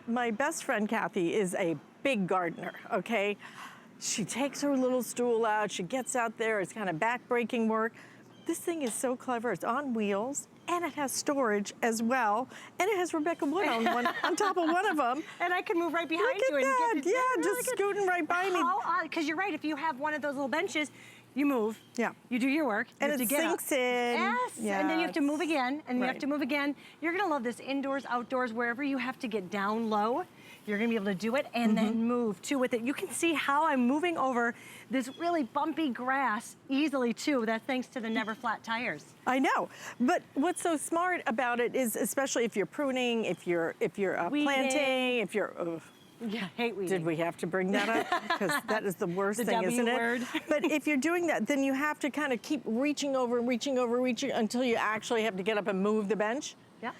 My best friend, Kathy, is a big gardener, okay? She takes her little stool out, she gets out there, it's kind of back-breaking work. This thing is so clever, it's on wheels, and it has storage as well, and it has Rebecca Wood on top of one of them. And I can move right behind you and that. get this. Yeah, just scooting right by me. Because you're right, if you have one of those little benches, you move, yeah, you do your work, and it sinks in. Yes, and then you have to move again, and you have to move again. You're gonna love this indoors, outdoors, wherever you have to get down low. You're gonna be able to do it and then move too with it. You can see how I'm moving over this really bumpy grass easily too. That's thanks to the never flat tires. I know, but what's so smart about it is, especially if you're pruning, if you're planting, if you're. Yeah, hate weeding. Did we have to bring that up? Because that is the worst thing, isn't it? word. But if you're doing that, then you have to kind of keep reaching over until you actually have to get up and move the bench. Yeah.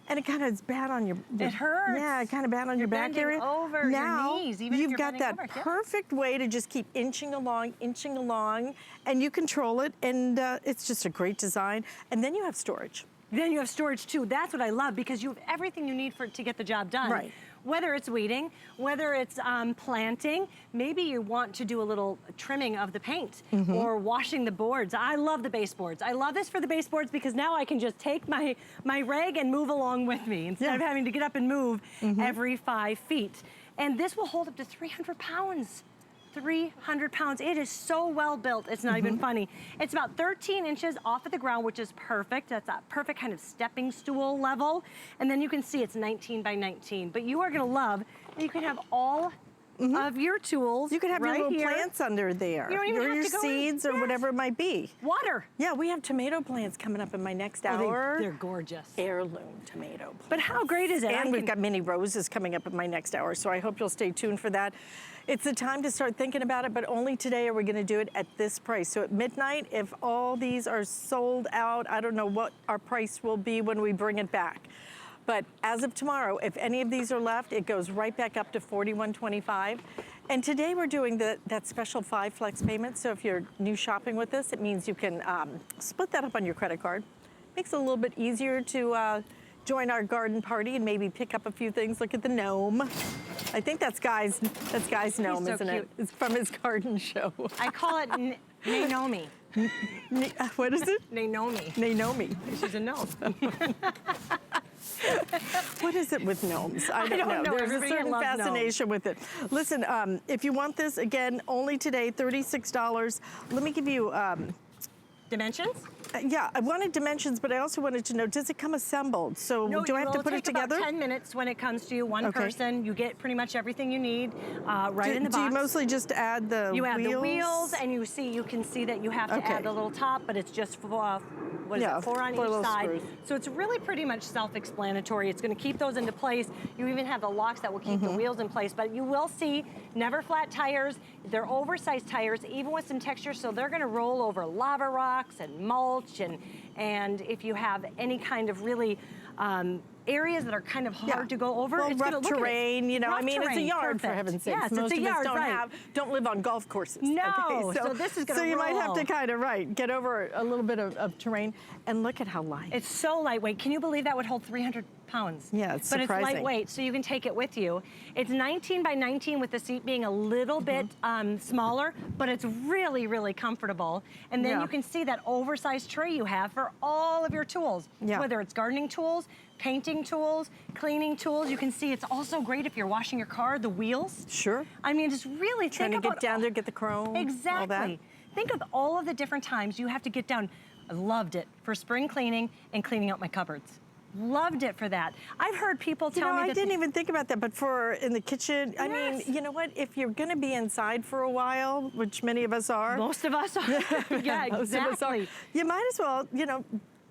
And it kind of is bad on your. It hurts. Yeah, kind of bad on your back area. Over now, your knees, even you've if you're got that over. perfect way to just keep inching along, and you control it, and it's just a great design. And then you have storage. Then you have storage too. That's what I love, because you have everything you need to get the job done. Right. Whether it's weeding, whether it's planting, maybe you want to do a little trimming of the paint or washing the boards. I love the baseboards. I love this for the baseboards because now I can just take my rag and move along with me instead of having to get up and move every 5 feet. And this will hold up to 300 pounds. 300 pounds. It is so well built, it's not even funny. It's about 13 inches off of the ground, which is perfect. That's a perfect kind of stepping stool level. And then you can see it's 19 by 19. But you are gonna love that you can have all of your tools. You can have right your little here. plants under there. You don't even have your to go seeds or whatever it might be. Water. Yeah, we have tomato plants coming up in my next hour. They're gorgeous. Heirloom tomato plants. But how great is it? And we've got mini roses coming up in my next hour, so I hope you'll stay tuned for that. It's the time to start thinking about it, but only today are we gonna do it at this price. So at midnight, if all these are sold out, I don't know what our price will be when we bring it back. But as of tomorrow, if any of these are left, it goes right back up to $41.25. And today we're doing that special 5 flex payment. So if you're new shopping with this, it means you can split that up on your credit card. Makes it a little bit easier to join our garden party and maybe pick up a few things. Look at the gnome. I think that's Guy's gnome, so isn't cute. it? It's from his garden show. I call it Naomi. What is it? Naomi. Naomi. She's a gnome. What is it with gnomes? I don't know. There's Everybody a certain loves fascination with it. Listen, if you want this, again, only today, $36. Let me give you... Dimensions? Yeah, I wanted dimensions, but I also wanted to know, does it come assembled? So No, do I have to put it together? About 10 minutes when it comes to you, one person. You get pretty much everything you need right in the box. Do you mostly just add the wheels? You add the wheels, and you can see that you have to add the little top, but it's just for, what is it, 4 on each side. Screws. So it's really pretty much self-explanatory. It's gonna keep those into place. You even have the locks that will keep the wheels in place, but you will see never flat tires. They're oversized tires, even with some texture, so they're gonna roll over lava rocks and mulch, and if you have any kind of really areas that are kind of hard to go over, it's rough terrain, you know, I mean, it's a yard, for heaven's sake. Yes, Most it's a yard, of us don't live on golf courses. No, okay, so this is gonna So you might have roll. to kind of, get over a little bit of terrain, and look at how light. It's so lightweight. Can you believe that would hold 300 pounds? Yeah, it's But surprising. it's lightweight, so you can take it with you. It's 19 by 19 with the seat being a little bit smaller, but it's really, really comfortable. And then you can see that oversized tray you have for all of your tools, whether it's gardening tools, painting tools, cleaning tools. You can see it's also great if you're washing your car, the wheels. Sure. I mean, just really trying to get down there, get the chrome. Exactly. All that. Think of all of the different times you have to get down. I loved it for spring cleaning and cleaning out my cupboards. Loved it for that. I've heard people tell me that— I didn't even think about that, but for in the kitchen, I mean, you know what? If you're gonna be inside for a while, which many of us are. Most of us are. Yeah, Most of us are. exactly. You might as well,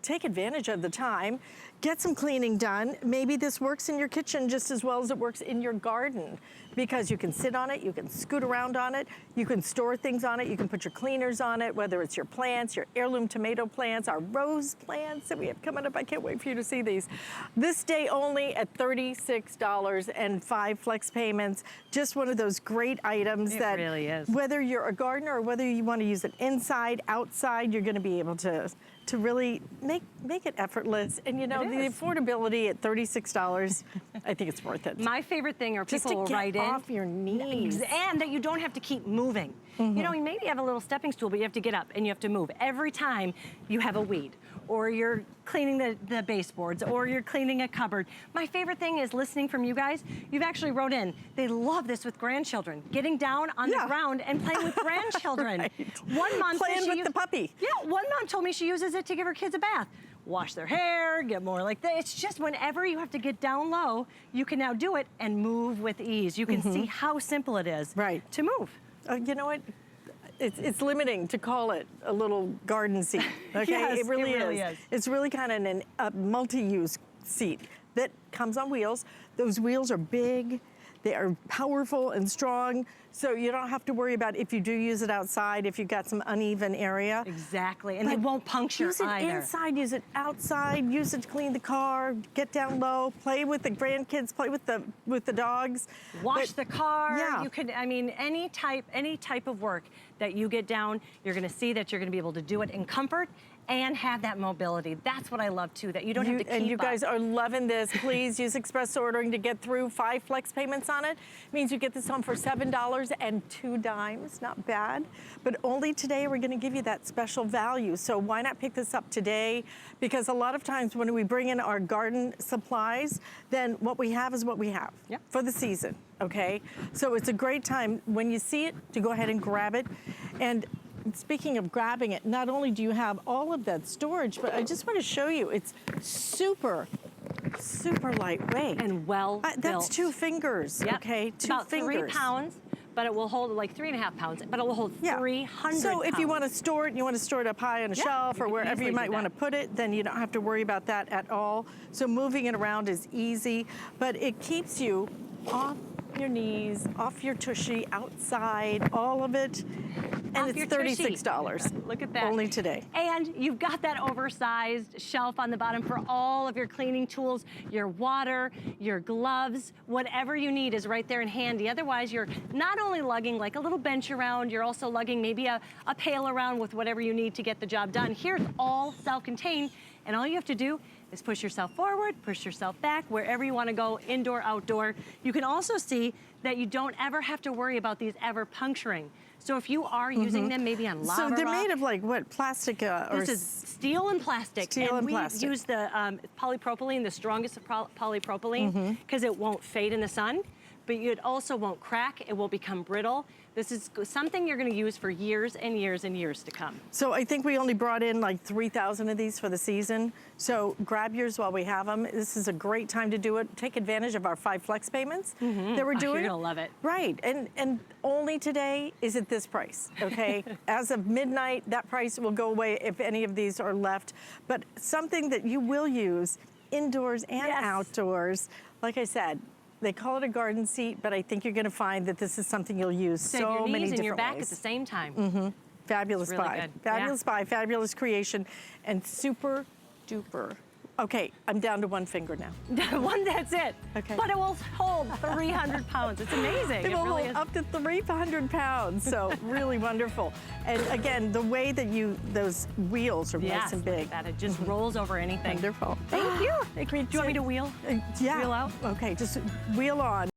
take advantage of the time, get some cleaning done. Maybe this works in your kitchen just as well as it works in your garden, because you can sit on it, you can scoot around on it, you can store things on it, you can put your cleaners on it, whether it's your plants, your heirloom tomato plants, our rose plants that we have coming up. I can't wait for you to see these. This day only at $36 and 5 flex payments. Just one of those great items that really is. Whether you're a gardener or whether you want to use it inside, outside, you're going to be able to really make it effortless. And the affordability at $36, I think it's worth it. My favorite thing are Just people will to write get in. off your knees. And that you don't have to keep moving. You know, you maybe have a little stepping stool, but you have to get up and you have to move. Every time you have a weed, or you're cleaning the baseboards, or you're cleaning a cupboard. My favorite thing is listening from you guys. You've actually wrote in, they love this with grandchildren, getting down on the ground and playing with grandchildren. Right. One mom playing with the puppy. Yeah, one mom told me she uses it to give her kids a bath. Wash their hair, get more like that. It's just whenever you have to get down low, you can now do it and move with ease. You can see how simple it is to move. You know what? It's limiting to call it a little garden seat, okay? Yes, it really is. It's really kind of a multi-use seat that comes on wheels. Those wheels are big, they are powerful and strong, so you don't have to worry about if you do use it outside, if you've got some uneven area. Exactly, and they won't puncture use it either. inside, use it outside, use it to clean the car, get down low, play with the grandkids, play with the dogs. Wash the car. Yeah. You could, I mean, any type of work that you get down, you're gonna see that you're gonna be able to do it in comfort and have that mobility. That's what I love too, that you don't have to keep And you up. guys are loving this. Please use express ordering to get through 5 flex payments on it. Means you get this home for $7.02. Not bad. But only today we're gonna give you that special value. So why not pick this up today? Because a lot of times when we bring in our garden supplies, then what we have is what we have for the season, okay? So it's a great time when you see it to go ahead and grab it. And speaking of grabbing it, not only do you have all of that storage, but I just want to show you, it's super lightweight. And well built. That's 2 fingers, okay? 2 About fingers. 3 pounds, but it will hold like 3.5 pounds, but it will hold 300 So if you pounds. want to store it, you want to store it up high on a shelf or wherever you might want to put it, then you don't have to worry about that at all. So moving it around is easy, but it keeps you off your knees, off your tushy, outside, all of it. And it's $36. Look at that. Only today. And you've got that oversized shelf on the bottom for all of your cleaning tools, your water, your gloves, whatever you need is right there and handy. Otherwise, you're not only lugging like a little bench around, you're also lugging maybe a pail around with whatever you need to get the job done. Here, it's all self-contained, and all you have to do is push yourself forward, push yourself back, wherever you want to go, indoor, outdoor. You can also see that you don't ever have to worry about these ever puncturing. So if you are using them maybe on lava So they're rock, made of like what, plastic or this is steel and plastic. Steel and we plastic. use the polypropylene, the strongest of polypropylene, because it won't fade in the sun, but it also won't crack, it won't become brittle. This is something you're gonna use for years and years and years to come. So I think we only brought in like 3,000 of these for the season. So grab yours while we have them. This is a great time to do it. Take advantage of our 5 flex payments that we're doing. You're gonna love it. Right, and only today is at this price, okay? As of midnight, that price will go away if any of these are left. But something that you will use indoors and outdoors, like I said, they call it a garden seat, but I think you're gonna find that this is something you'll use Save so your many knees different and your back ways. at the same time. Fabulous It's really buy. good. Fabulous buy, fabulous creation, and super duper. Okay, I'm down to 1 finger now. That's it. Okay. But it will hold 300 pounds. It's amazing. It will really hold is. up to 300 pounds, so really wonderful. And again, the way that those wheels are nice and look big. at that. It just rolls over anything. Wonderful. Thank you. Do you want me to wheel? Yeah. Wheel out? Okay, just wheel on.